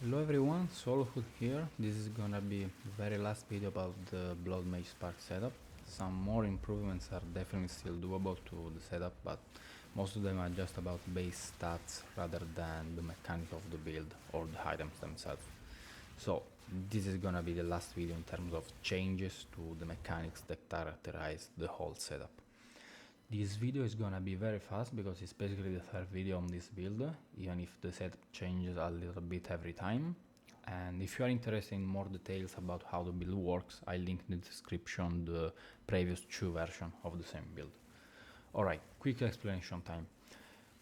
Hello everyone, Solohood here. This is gonna be very last video about the Blood Mage Spark setup. Some more improvements are definitely still doable to the setup, but most of them are just about base stats rather than the mechanic of the build or the items themselves. So this is gonna be the last video in terms of changes to the mechanics that characterize the whole setup. This video is gonna be very fast because it's basically the third video on this build, even if the setup changes a little bit every time. And if you are interested in more details about how the build works, I link in the description the previous two versions of the same build. Alright, quick explanation time.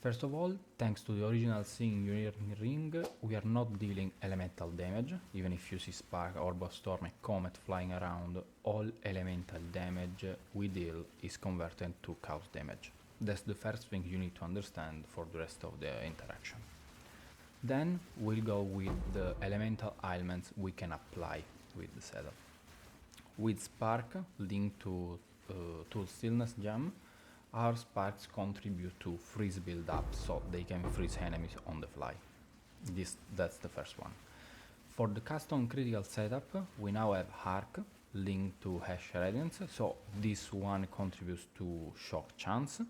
First of all, thanks to the original Singing Ring, we are not dealing elemental damage. Even if you see Spark, Orb of Storm and Comet flying around, all elemental damage we deal is converted to chaos damage. That's the first thing you need to understand for the rest of the interaction. Then we'll go with the elemental ailments we can apply with the setup. With Spark linked to Stillness gem, our sparks contribute to freeze build up, so they can freeze enemies on the fly. That's the first one. For the custom critical setup, we now have Arc linked to Radiance, so this one contributes to shock chance.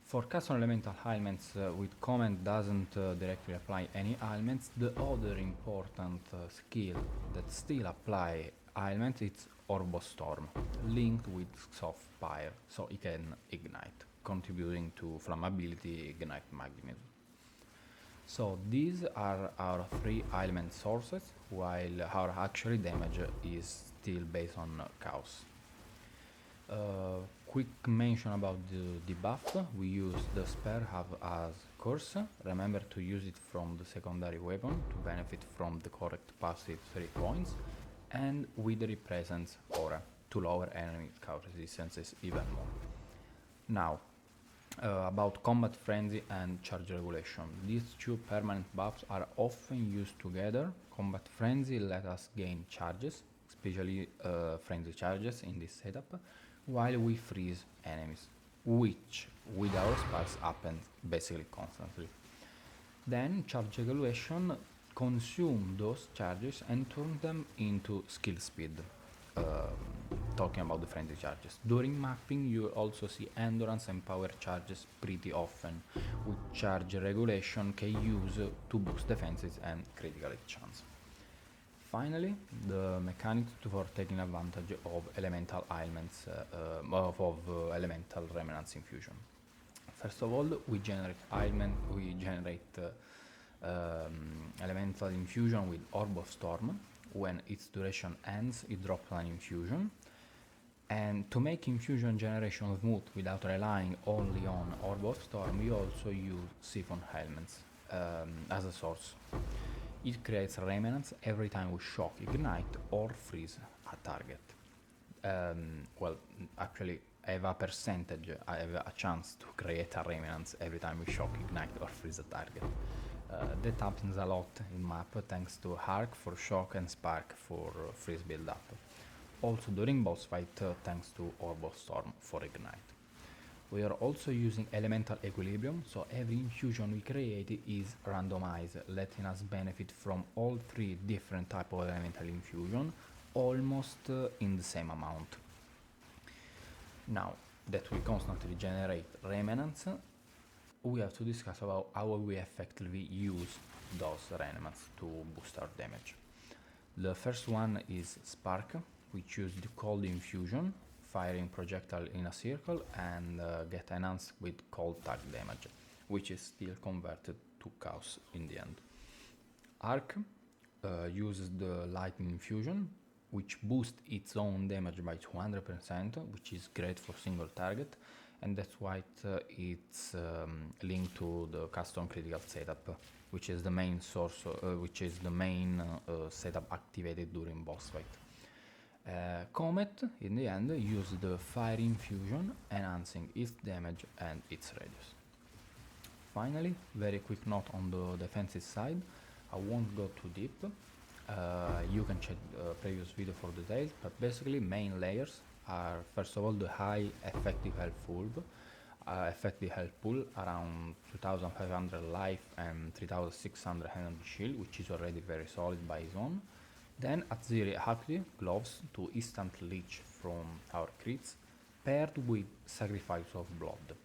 For custom elemental ailments, with Comet doesn't directly apply any ailments. The other important skill that still apply ailments is Orb of Storm, linked with Xoph Pyre, so it can ignite, contributing to flammability, ignite magnetism. So these are our three ailment sources, while our actual damage is still based on chaos. Quick mention about the debuff. We use the spare as curse. Remember to use it from the secondary weapon to benefit from the correct passive 3 points, and Withering Presence aura to lower enemy chaos resistances even more. Now, about combat frenzy and charge regulation. These two permanent buffs are often used together. Combat frenzy let us gain charges, especially frenzy charges in this setup, while we freeze enemies, which with our spells happens basically constantly. Then charge regulation consume those charges and turn them into skill speed. Talking about the frenzy charges. During mapping you also see endurance and power charges pretty often, which charge regulation can use to boost defenses and critical hit chance. Finally, the mechanics for taking advantage of elemental ailments, elemental remnants infusion. First of all, we generate elemental infusion with Orb of Storm. When its duration ends, it drops an infusion. And to make infusion generation smooth without relying only on Orb of Storm, we also use Siphon Elements as a source. It creates remnants every time we shock, ignite or freeze a target. Well, actually I have a chance to create a remnants every time we shock, ignite or freeze a target. That happens a lot in map thanks to Arc for shock and Spark for freeze build up. Also during boss fight thanks to Orb of Storm for ignite. We are also using elemental equilibrium, so every infusion we create is randomized, letting us benefit from all three different types of elemental infusion almost in the same amount. Now that we constantly generate remnants, we have to discuss about how we effectively use those remnants to boost our damage. The first one is Spark, which uses the cold infusion, firing projectile in a circle and get enhanced with cold tag damage, which is still converted to chaos in the end. Arc uses the lightning infusion, which boosts its own damage by 200%, which is great for single target, and that's why it's linked to the custom critical setup, which is the main source, setup activated during boss fight. Comet, in the end, uses the fire infusion, enhancing its damage and its radius. Finally, very quick note on the defensive side. I won't go too deep. You can check the previous video for details, but basically main layers are first of all the high effective health bulb, effective health pool around 2500 life and 3600 energy shield, which is already very solid by its own. Then Aziri Acuity gloves to instant leech from our crits, paired with Sacrifice of Blood.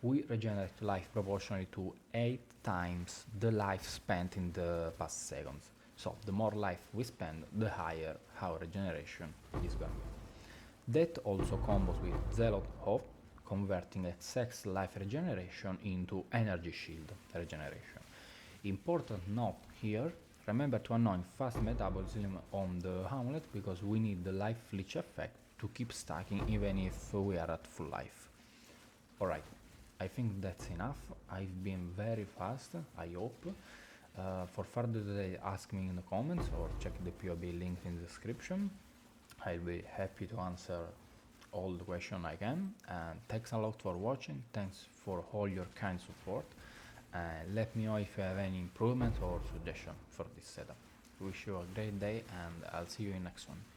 We regenerate life proportionally to 8 times the life spent in the past seconds. So the more life we spend, the higher our regeneration is gonna be. That also combos with Xoph, converting a Xesht Lv regeneration into energy shield regeneration. Important note here, remember to anoint fast metabolism on the amulet because we need the life leech effect to keep stacking even if we are at full life. Alright, I think that's enough. I've been very fast, I hope. For further detail, ask me in the comments or check the PoE link in the description. I'll be happy to answer all the questions I can. And thanks a lot for watching. Thanks for all your kind support. Let me know if you have any improvements or suggestions for this setup. Wish you a great day and I'll see you in next one.